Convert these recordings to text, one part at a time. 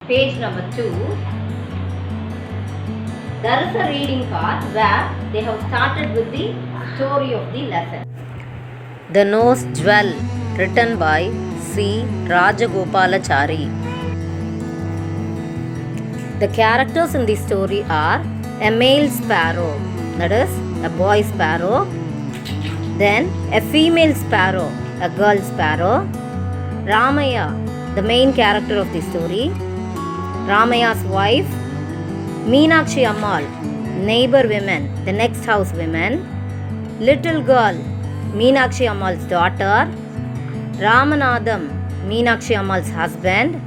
Page number 2. There is a reading card where they have started with the story of the lesson. The Nose Jewel, written by C. Rajagopalachari. The characters in the story are a male sparrow, that is, a boy sparrow, then a female sparrow, a girl sparrow, Ramaya, the main character of the story, Ramaya's wife, Meenakshi Ammal, neighbor women, the next house women, little girl, Meenakshi Ammal's daughter, Ramanadam, Meenakshi Ammal's husband,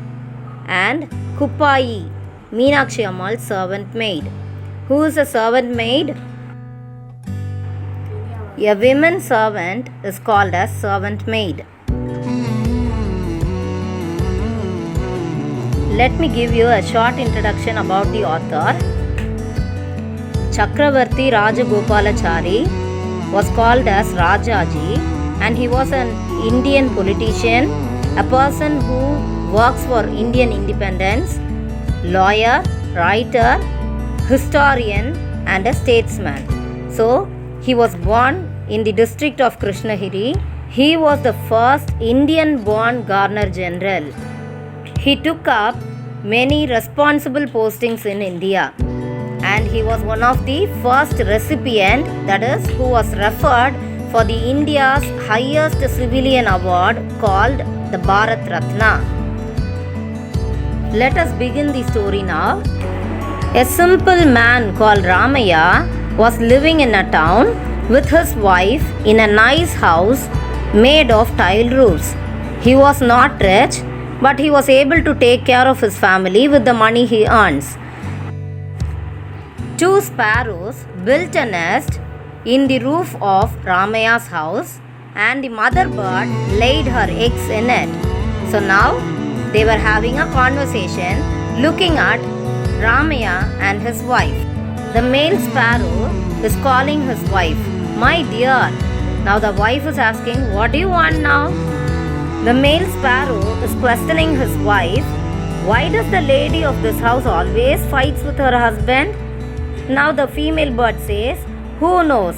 and Kuppayi, Meenakshi Ammal's servant maid. Who is a servant maid? A women servant is called as servant maid. Let me give you a short introduction about the author. Chakravarti Rajagopalachari was called as Rajaji, and he was an Indian politician, a person who works for Indian independence, lawyer, writer, historian, and a statesman. So, he was born in the district of Krishnagiri. He was the first Indian-born Governor General. He took up many responsible postings in India, and he was one of the first recipient, that is, who was referred for the India's highest civilian award called the Bharat Ratna. Let us begin the story now. A simple man called Ramaya was living in a town with his wife in a nice house made of tile roofs. He was not rich, but he was able to take care of his family with the money he earns. Two sparrows built a nest in the roof of Ramaya's house, and the mother bird laid her eggs in it. So now they were having a conversation looking at Ramaya and his wife. The male sparrow is calling his wife, "My dear." Now the wife is asking, "What do you want now?" The male sparrow is questioning his wife, "Why does the lady of this house always fights with her husband?" Now the female bird says, "Who knows?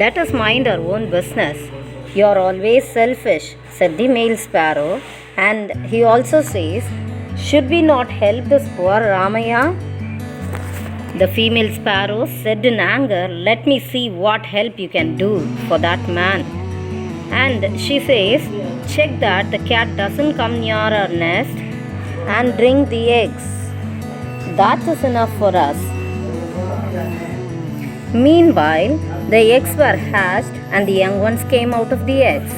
Let us mind our own business. You are always selfish," said the male sparrow. And he also says, "Should we not help this poor Ramaya?" The female sparrow said in anger, "Let me see what help you can do for that man." And she says, "Check that the cat doesn't come near our nest and bring the eggs. That is enough for us." Meanwhile, the eggs were hatched and the young ones came out of the eggs.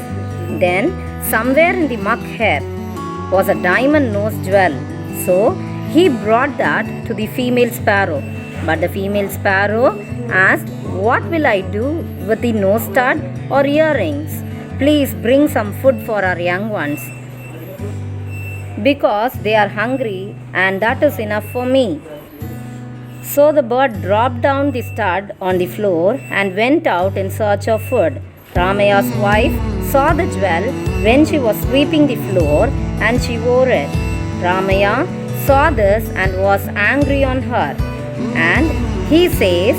Then, somewhere in the muck here was a diamond nose jewel. So, he brought that to the female sparrow. But the female sparrow asked, "What will I do with the nose stud or earrings? Please bring some food for our young ones, because they are hungry and that is enough for me." So the bird dropped down the stud on the floor and went out in search of food. Ramaya's wife saw the jewel when she was sweeping the floor and she wore it. Ramaya saw this and was angry on her, and he says,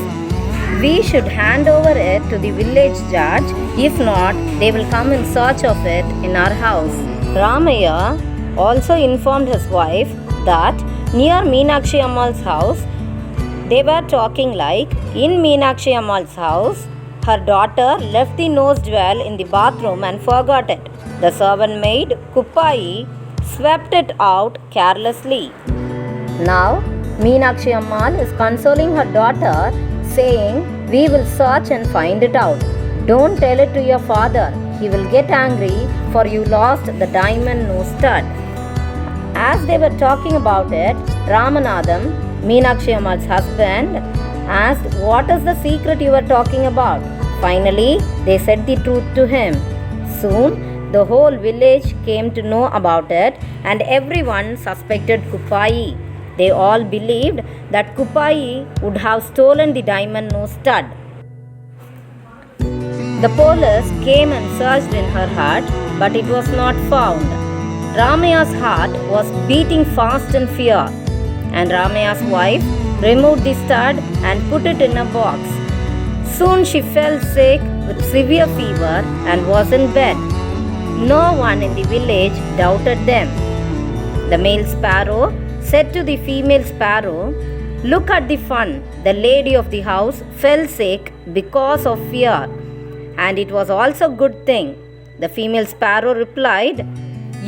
"We should hand over it to the village judge. If not, they will come in search of it in our house." Ramaya also informed his wife that near Meenakshi Ammal's house, they were talking like, in Meenakshi Ammal's house, her daughter left the nose jewel in the bathroom and forgot it. The servant maid, Kuppayi, swept it out carelessly. Now, Meenakshi Ammal is consoling her daughter, saying, "We will search and find it out. Don't tell it to your father. He will get angry, for you lost the diamond nose stud." As they were talking about it, Ramanadam, Meenakshi Ammal's husband, asked, "What is the secret you were talking about?" Finally, they said the truth to him. Soon, the whole village came to know about it, and everyone suspected Kuppayi. They all believed that Kuppayi would have stolen the diamond nose stud. The police came and searched in her hut, but it was not found. Ramaya's heart was beating fast in fear, and Ramaya's wife removed the stud and put it in a box. Soon she fell sick with severe fever and was in bed. No one in the village doubted them. The male sparrow said to the female sparrow, "Look at the fun. The lady of the house fell sick because of fear, and it was also a good thing." The female sparrow replied,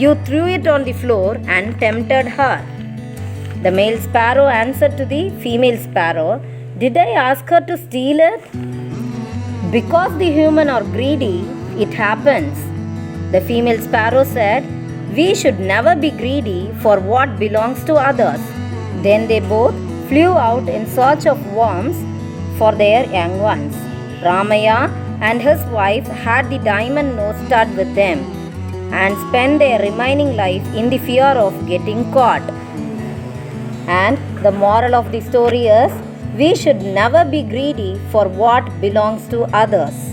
"You threw it on the floor and tempted her." The male sparrow answered to the female sparrow, "Did I ask her to steal it? Because the human are greedy, it happens." The female sparrow said, "We should never be greedy for what belongs to others." Then they both flew out in search of worms for their young ones. Ramaya and his wife had the diamond nose stud with them and spent their remaining life in the fear of getting caught. And the moral of the story is, we should never be greedy for what belongs to others.